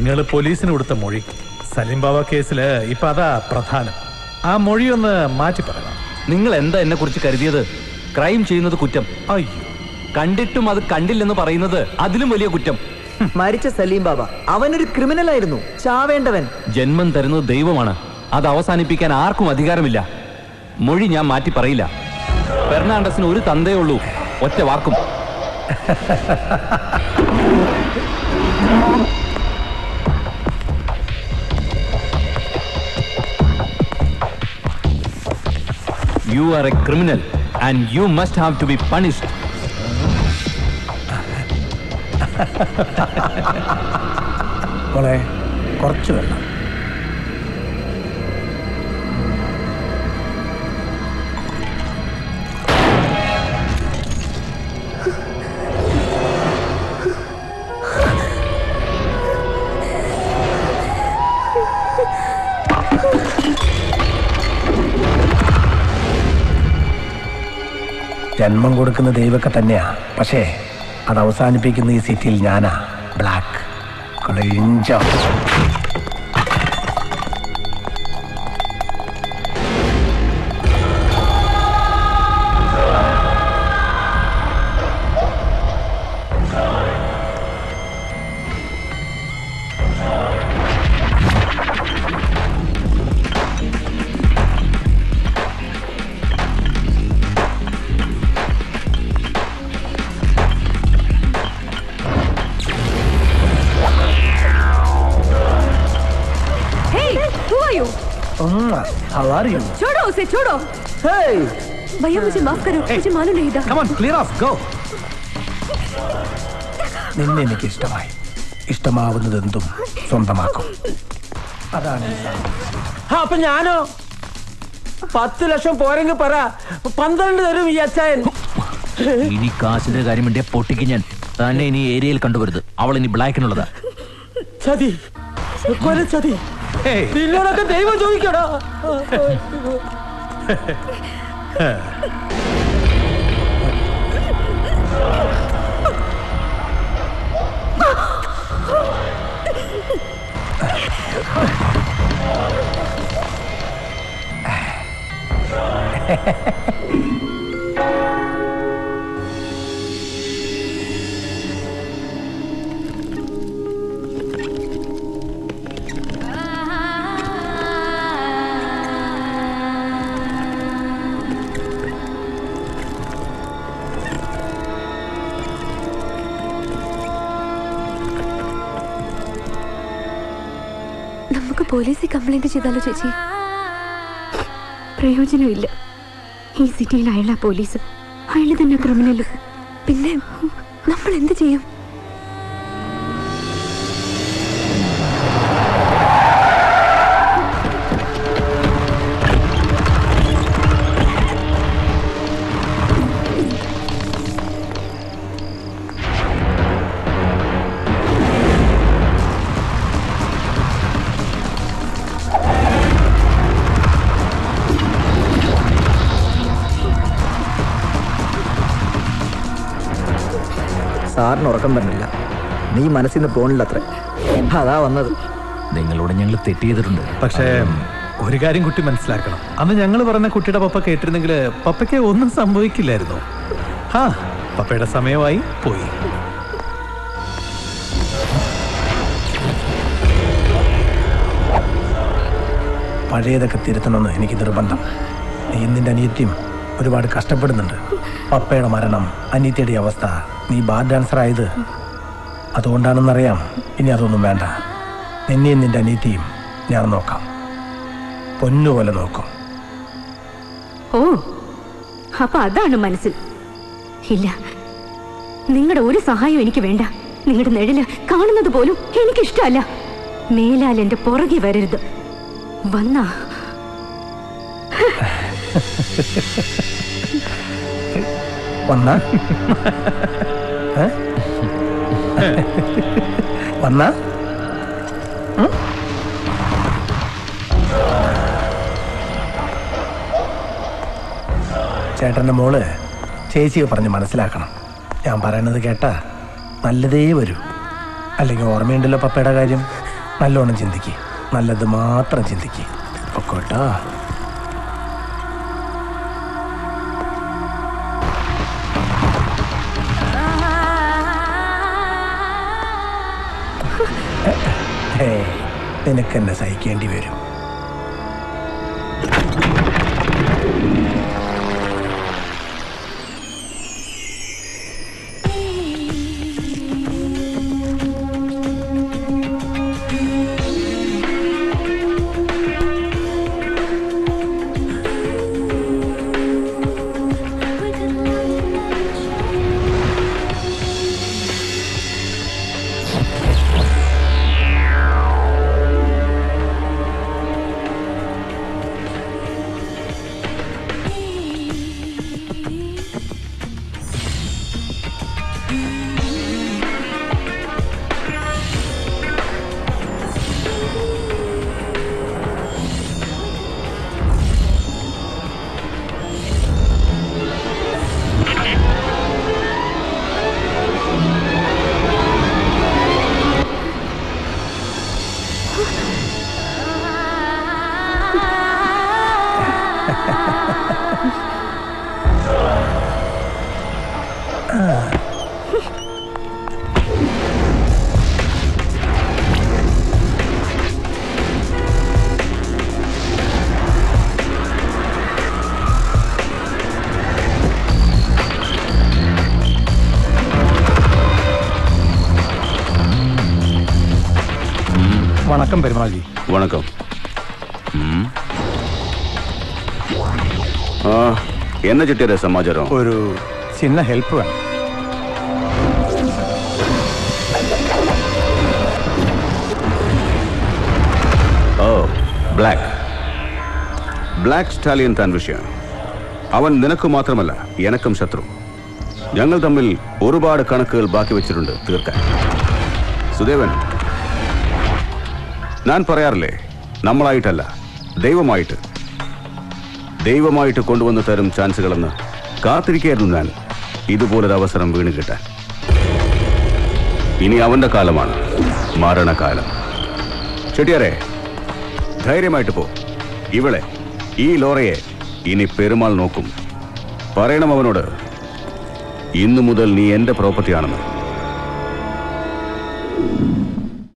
നിങ്ങൾ പോലീസിന് കൊടുത്ത മൊഴി സലീം ബാബ കേസില് ഇപ്പൊ അതാ പ്രധാനം. ആ മൊഴിയൊന്ന് മാറ്റി പറയണം. നിങ്ങൾ എന്താ എന്നെ കുറിച്ച് കരുതിയത്? ക്രൈം ചെയ്യുന്നത് കുറ്റം. അയ്യോ, കണ്ടിട്ടും അത് കണ്ടില്ലെന്ന് പറയുന്നത് അതിലും വലിയ കുറ്റം. മരിച്ച സലീം ബാബ അവനൊരു ക്രിമിനൽ ആയിരുന്നു, ചാവേണ്ടവൻ. ജന്മം തരുന്നത് ദൈവമാണ്. അത് അവസാനിപ്പിക്കാൻ ആർക്കും അധികാരമില്ല. മൊഴി ഞാൻ മാറ്റി പറയില്ല. ഫെർണാണ്ടസിന് ഒരു തന്തേ ഉള്ളൂ, ഒറ്റ വാക്കും. You are a criminal and you must have to be punished. മോളെ, കുറച്ച് വെള്ളം. ജന്മം കൊടുക്കുന്ന ദൈവമൊക്കെ തന്നെയാ, പക്ഷേ അത് അവസാനിപ്പിക്കുന്ന ഈ സിറ്റിയിൽ ഞാനാ. ബ്ലാക്ക് ക്ലിഞ്ചോ. How are you? छोड़ो उसे, छोड़ो. Hey! भैया मुझे माफ करो, मुझे मालूम नहीं था. come on, clear off, go. നിന്നെ എനിക്ക് ഇഷ്ടമായി. ഇഷ്ടമാവുന്നതെന്തും സ്വന്തമാക്കും. അതാണ്. അപ്പൊ ഞാനോ? 10 ലക്ഷം പോരെങ്കിൽ പറ, 12 തരും ഈ അച്ചായൻ. ഇനി കാശിന്റെ കാര്യം വേണ്ടിയ പൊട്ടിക്ക് ഞാൻ തന്നെ ഇനി ഏരിയയിൽ കണ്ടുവരുത്. അവൾ ഇനി ബ്ലാക്കിനുള്ളതാ. ചതി, കൊല ചതി. നിന്നോടൊക്കെ ദൈവം ചോദിക്കടാ. നമുക്ക് പോലീസിൽ കംപ്ലൈന്റ് ചെയ്താലോ ചേച്ചി? പ്രയോജനമില്ല. ഈ സിറ്റിയിൽ അയാളാ പോലീസ്, അയാൾ തന്നെ ക്രിമിനലും. പിന്നെ നമ്മൾ എന്ത് ചെയ്യും? സാറിന് ഉറക്കം വരുന്നില്ല. നീ മനസ്സിൽ നിന്ന് പോണില്ലത്രേ, അതാ വന്നത്. നിങ്ങളോട് ഞങ്ങൾ തെറ്റ് ചെയ്തിട്ടുണ്ട്. പക്ഷേ ഒരു കാര്യം കുട്ടി മനസ്സിലാക്കണം. അന്ന് ഞങ്ങൾ പറഞ്ഞ കുട്ടിയുടെ പപ്പ കേട്ടിരുന്നെങ്കിൽ പപ്പയ്ക്ക് ഒന്നും സംഭവിക്കില്ലായിരുന്നു. പപ്പയുടെ സമയമായി പോയി. പഴയതൊക്കെ തിരുത്തണമെന്ന് എനിക്ക് നിർബന്ധം. നീ നിന്റെ അനിയത്തിയും ഒരുപാട് കഷ്ടപ്പെടുന്നുണ്ട്. പപ്പയുടെ മരണം, അനിയത്തിയുടെ അവസ്ഥ, നീ ബാർ ഡാൻസർ ആയത് അതുകൊണ്ടാണെന്നറിയാം. ഇനി അതൊന്നും വേണ്ട. നിന്നെയും നിന്റെ അനിയത്തിയും ഞാൻ നോക്കാം, പൊന്നുപോലെ നോക്കും. ഓ, അപ്പൊ അതാണ് മനസ്സിൽ. ഇല്ല, നിങ്ങളുടെ ഒരു സഹായവും എനിക്ക് വേണ്ട. നിങ്ങളുടെ നിഴല് കാണുന്നത് പോലും എനിക്കിഷ്ടമല്ല. മേലാൽ എന്റെ പുറകെ വരരുത്. വന്നാ വന്നാ വന്നാ ചേട്ടൻ്റെ മോള് ചേച്ചിയെ പറഞ്ഞ് മനസ്സിലാക്കണം. ഞാൻ പറയുന്നത് കേട്ടാ നല്ലതേ വരൂ. അല്ലെങ്കിൽ ഓർമ്മയുണ്ടല്ലോ പപ്പയുടെ കാര്യം. നല്ലോണം ചിന്തിക്ക്, നല്ലത് മാത്രം ചിന്തിക്ക്. പൊക്കോട്ടോ. നിനക്കെന്നെ സഹിക്കേണ്ടി വരും. வணக்கம் பெருமாள்ஜி. வணக்கம். என்ன சிட்டியர சமாச்சாரம்? ஒரு சின்ன ஹெல்ப் வேணும். ഓ, ബ്ലാക്ക് സ്റ്റാലിയൻ താൻ വിഷയം. അവൻ നിനക്ക് മാത്രമല്ല എനക്കും ശത്രു. ഞങ്ങൾ തമ്മിൽ ഒരുപാട് കണക്കുകൾ ബാക്കി വെച്ചിട്ടുണ്ട് തീർക്കാൻ. സുദേവൻ, ഞാൻ പറയാറില്ലേ, നമ്മളായിട്ടല്ല ദൈവമായിട്ട് കൊണ്ടുവന്ന് തരും ചാൻസുകളെന്ന് കാത്തിരിക്കായിരുന്നു ഞാൻ ഇതുപോലൊരു അവസരം വീണ് കിട്ടാൻ. ഇനി അവന്റെ കാലമാണ്, മരണകാലം. ചെട്ടിയാരെ, ധൈര്യമായിട്ട് പോ. ഇവളെ, ഈ ലോറയെ ഇനി പെരുമാൾ നോക്കും. പറയണം അവനോട്, ഇന്നു മുതൽ നീ എന്റെ പ്രോപ്പർട്ടി ആണെന്ന്.